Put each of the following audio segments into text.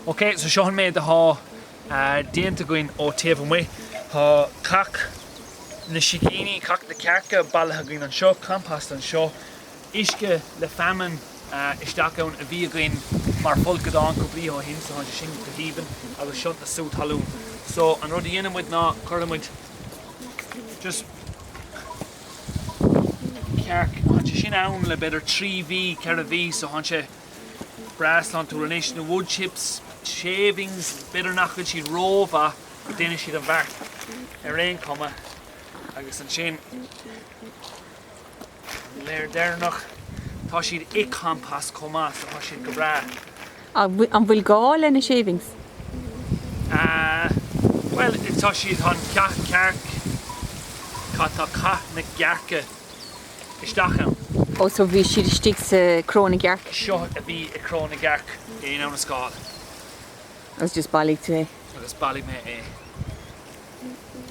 Okay, so Sean made the ha déanta going ó taobh an way. Ha cach na shigini, cach na cearca bailithe going an seo, compost an seo. Isce le famine isteach ann a bhí going mar folgad an go brí ó hin, so han sin go híban agus seo na sú talún. So an rud dhéanam muid ná chuirmuid just cearc han sin ann le beidir 3V cear a bhí, so han sé brassland to ranish na wood chips, shavings, bitter nachil she rova, then she'd have back a rain comma. I guess an sin there noch tá she'd a compost comma, so how she'd go bra. And will go all in the shavings? Well, it's how she'd on cark kata ka na garke istachem. Oh, so we should stick to Crona Gark. Sure, a bit a Crona Gark in on a scale. I was just bally today. Agus bally me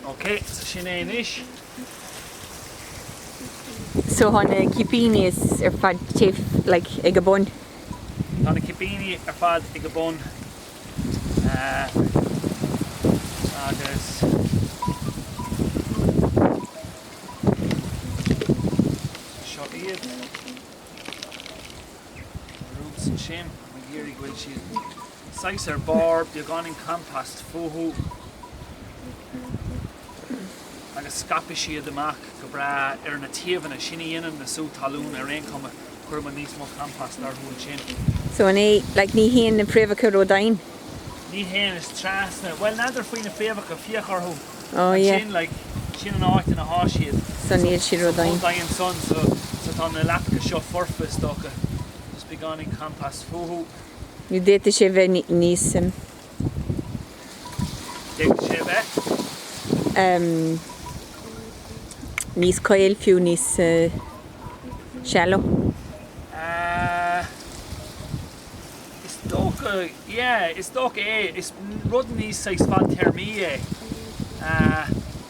Okay, so sin ish. So on a kipini is fad tape like egabon. On a kipini fad egabon. Agus shot it. Roots and shame. My geary will she size her barb, the gone in compost fuhu. Agus scapishi the mark go bra na taobh na shinny in na sú talún a rain come curma níos mo compost ar hún sin. So an like ní hín na prévacha rodain. Ní hen is trasna. Well nadidir faoin na févacha fiachar hu. Oh yeah. Sin like sin an áit in a háisiad. So níl si rodain. Rodain son so tá na lapca seo forfa stocha. Just be gone in compost fuhu. You did the shave níos níos coil fiú níos shallow. It's docha, yeah, it's docha it's rud níos seis fad thermie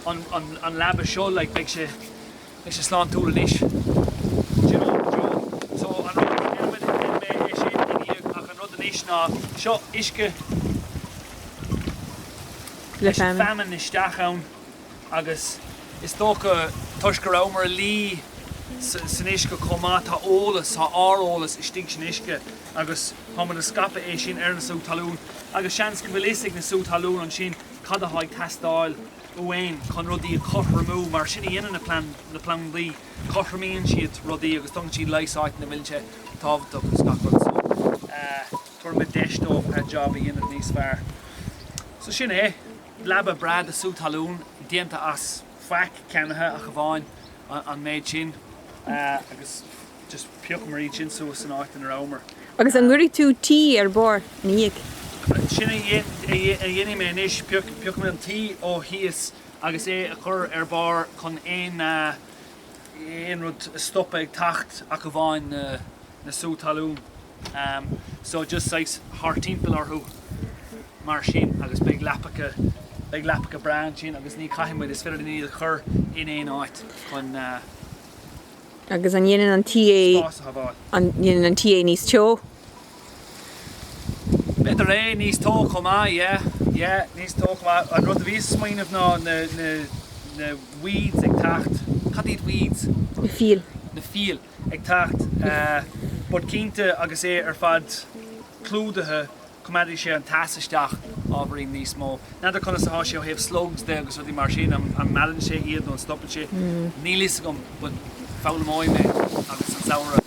on lab show like she slán túla níos. You know, so an rud with it she ach an rud níos ná seo isce Le famine isteach ann agus is docha tuis go raibh mar a lí san isce comá tá ólas tá árólas istigh sin isce agus tháinig na scapa é sin ar na sú talún agus seans go bhfuil isig na sú talún an sin cad a tháinig testáil uhain chun rudaí a cothramú mar sinna dhéanana na plan lí cothramíonn siad rudaí agus donn siad leisáit na mbilse tábhachtach go scafrad so tuairm a deistó a job a dhéanamh níos fearr. So sin lab a brad a sú talún déanta as faic cenathe a go bháin an méid sin agus just peoch marí sin suas an áit in ar ómar. Agus an gcuirigh tú tí ar bor níag. Sinna dhéanaí mé inis peoch mé an tí ó híos agus a chur ar bar chun éon rud stoppa ag tacht a go bháin na sú talún. So just sais thar timpeall orthu mar sin agus beag lepacha brand sin agus ní caiimiid is féidir ní chur in éon áit chun Agus an dhéanaan an tí an tí níos teo. Beidir níos tó comá, yeah, níos tó comá. An rud a bhís smaoinmh ná na weeds ag tacht. Cad iad weeds? Na fíl. Na fíl ag tacht. Bud cínte agus ar fad clúdathe cumaidí sé an taisisteach ábhraíonn níos mó. Nadidir chuna sa háisí ó thaobh slugs de agus rudí mar sin an meallann sé iad nó an stoppin sé. Nílis gom, bud fála móid mé agus an saoire